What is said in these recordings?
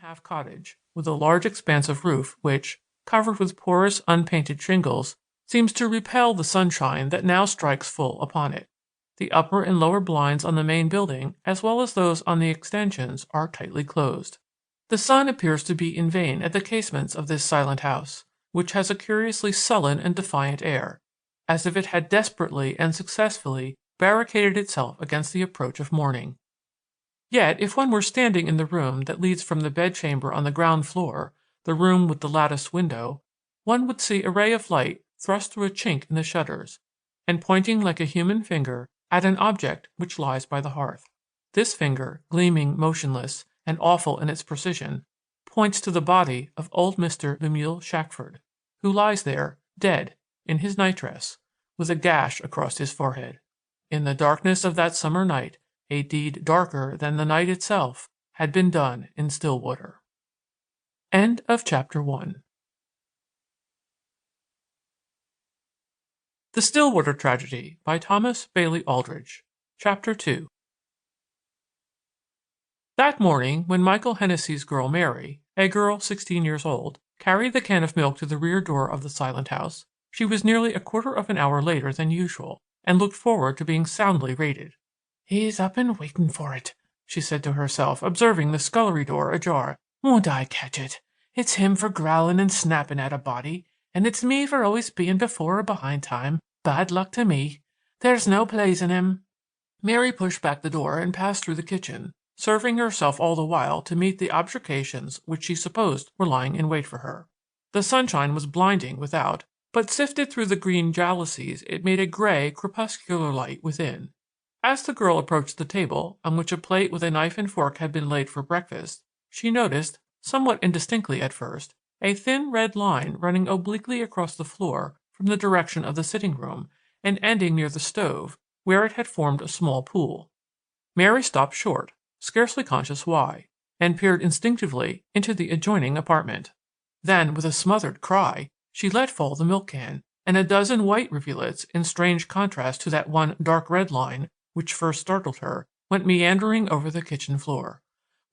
one-and-a-half cottage, with a large expansive roof which, covered with porous, unpainted shingles, seems to repel the sunshine that now strikes full upon it. The upper and lower blinds on the main building, as well as those on the extensions, are tightly closed. The sun appears to be in vain at the casements of this silent house, which has a curiously sullen and defiant air, as if it had desperately and successfully barricaded itself against the approach of morning. Yet, if one were standing in the room that leads from the bedchamber on the ground floor, the room with the lattice window, one would see a ray of light thrust through a chink in the shutters, and pointing like a human finger at an object which lies by the hearth. This finger, gleaming, motionless, and awful in its precision, points to the body of old Mr. Lemuel Shackford, who lies there, dead, in his nightdress, with a gash across his forehead. In the darkness of that summer night, a deed darker than the night itself had been done in Stillwater. End of Chapter 1. The Stillwater Tragedy by Thomas Bailey Aldrich. Chapter 2. That morning, when Michael Hennessy's girl Mary, a girl 16 years old, carried the can of milk to the rear door of the silent house, she was nearly a quarter of an hour later than usual, and looked forward to being soundly rated. "He's up and waiting for it," she said to herself, observing the scullery door ajar. "Won't I catch it? It's him for growling and snapping at a body, and it's me for always being before or behind time. Bad luck to me. There's no pleasing him." Mary pushed back the door and passed through the kitchen, serving herself all the while to meet the objurgations which she supposed were lying in wait for her. The sunshine was blinding without, but sifted through the green jalousies it made a gray, crepuscular light within. As the girl approached the table, on which a plate with a knife and fork had been laid for breakfast, she noticed, somewhat indistinctly at first, a thin red line running obliquely across the floor from the direction of the sitting-room and ending near the stove, where it had formed a small pool. Mary stopped short, scarcely conscious why, and peered instinctively into the adjoining apartment. Then, with a smothered cry, she let fall the milk can, and a dozen white rivulets, in strange contrast to that one dark red line which first startled her, went meandering over the kitchen floor.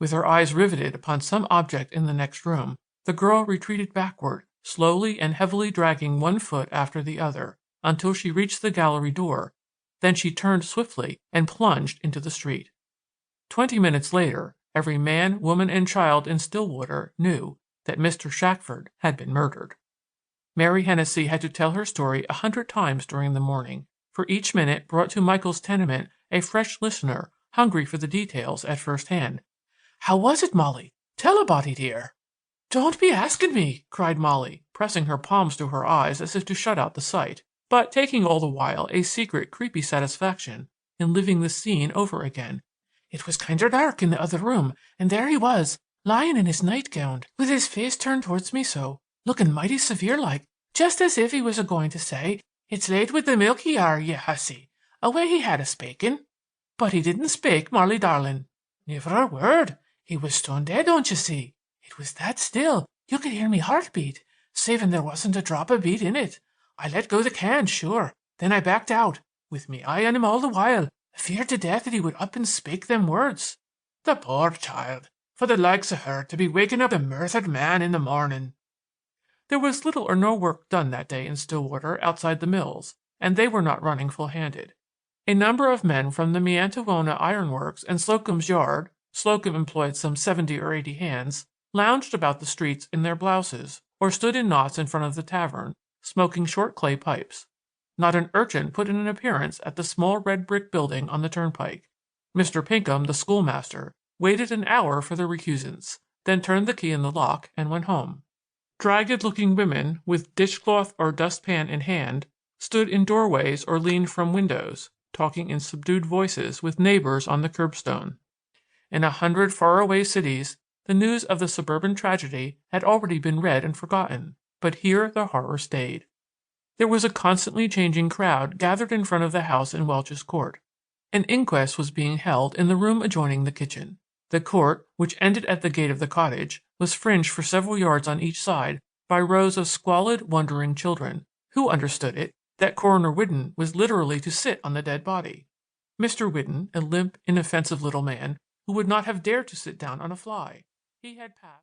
With her eyes riveted upon some object in the next room, the girl retreated backward, slowly and heavily dragging one foot after the other, until she reached the gallery door. Then she turned swiftly and plunged into the street. 20 minutes later, every man, woman, and child in Stillwater knew that Mr. Shackford had been murdered. Mary Hennessy had to tell her story 100 times during the morning, for each minute brought to Michael's tenement a fresh listener, hungry for the details at first hand. "How was it, Molly? Tell a body, dear." "Don't be asking me," cried Molly, pressing her palms to her eyes as if to shut out the sight, but taking all the while a secret creepy satisfaction in living the scene over again. "It was kinder dark in the other room, and there he was, lying in his nightgown, with his face turned towards me so, looking mighty severe like, just as if he was a-going to say, 'It's late with the milk ye are, ye hussy,' away he had a spaking. But he didn't spake, Molly darling. Never a word. He was stone dead, don't you see? It was that still, you could hear me heart beat, saving there wasn't a drop of beat in it. I let go the can, sure. Then I backed out, with me eye on him all the while, feared to death that he would up and spake them words. The poor child, for the likes of her to be waking up a murthered man in the morning." There was little or no work done that day in Stillwater outside the mills, and they were not running full-handed. A number of men from the Miantowona Iron Works and Slocum's Yard (Slocum employed some 70 or 80 hands) lounged about the streets in their blouses, or stood in knots in front of the tavern, smoking short clay pipes. Not an urchin put in an appearance at the small red brick building on the turnpike. Mr. Pinkham, the schoolmaster, waited an hour for the recusants, then turned the key in the lock and went home. Dragged-looking women, with dishcloth or dustpan in hand, stood in doorways or leaned from windows, talking in subdued voices with neighbors on the curbstone. In 100 faraway cities, the news of the suburban tragedy had already been read and forgotten, but here the horror stayed. There was a constantly changing crowd gathered in front of the house in Welch's Court. An inquest was being held in the room adjoining the kitchen. The court, which ended at the gate of the cottage, was fringed for several yards on each side by rows of squalid, wondering children, who understood it that Coroner Whidden was literally to sit on the dead body. Mr. Whidden, a limp, inoffensive little man, who would not have dared to sit down on a fly. He had passed